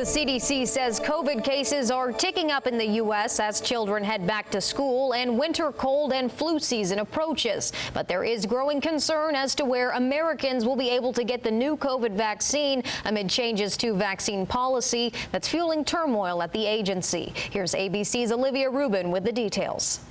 CDC says COVID cases are ticking up in the U.S. as children head back to school and winter cold and flu season approaches. But there is growing concern as to where Americans will be able to get the new COVID vaccine amid changes to vaccine policy that's fueling turmoil at the agency. Here's ABC's Olivia Rubin with the details.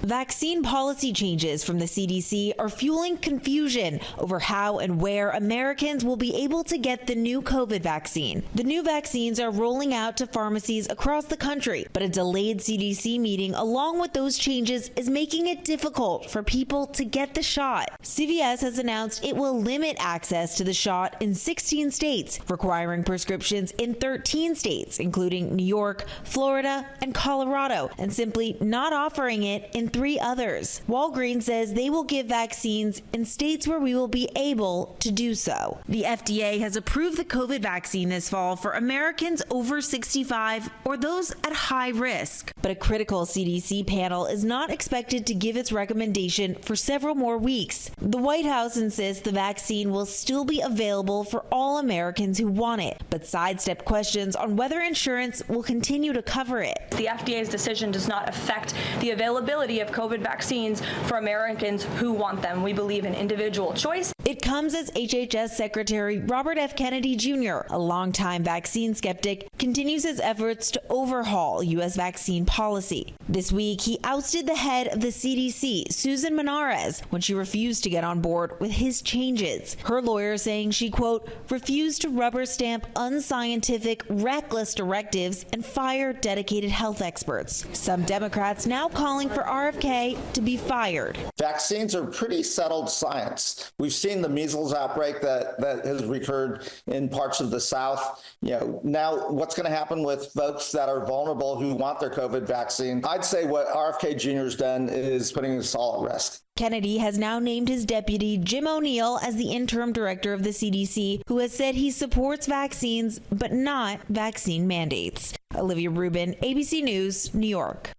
Vaccine policy changes from the CDC are fueling confusion over how and where Americans will be able to get the new COVID vaccine. The new vaccines are rolling out to pharmacies across the country, but a delayed CDC meeting along with those changes is making it difficult for people to get the shot. CVS has announced it will limit access to the shot in 16 states, requiring prescriptions in 13 states, including New York, Florida, and Colorado, and simply not offering it in 3 others. Walgreens says they will give vaccines in states where we will be able to do so. The FDA has approved the COVID vaccine this fall for Americans over 65 or those at high risk. But a critical CDC panel is not expected to give its recommendation for several more weeks. The White House insists the vaccine will still be available for all Americans who want it, but sidestepped questions on whether insurance will continue to cover it. The FDA's decision does not affect the availability of COVID vaccines for Americans who want them. We believe in individual choice. It comes as HHS Secretary Robert F. Kennedy Jr., a longtime vaccine skeptic, continues his efforts to overhaul U.S. vaccine policy. This week, he ousted the head of the CDC, Susan Menares, when she refused to get on board with his changes. Her lawyer saying she, quote, refused to rubber stamp unscientific, reckless directives and fire dedicated health experts. Some Democrats now calling for RFK to be fired. Vaccines are pretty settled science. We've seen the measles outbreak that has recurred in parts of the South. Now what's going to happen with folks that are vulnerable who want their COVID vaccine? I'd say what RFK Jr. has done is putting us all at risk. Kennedy has now named his deputy, Jim O'Neill, as the interim director of the CDC, who has said he supports vaccines but not vaccine mandates. Olivia Rubin, ABC News, New York.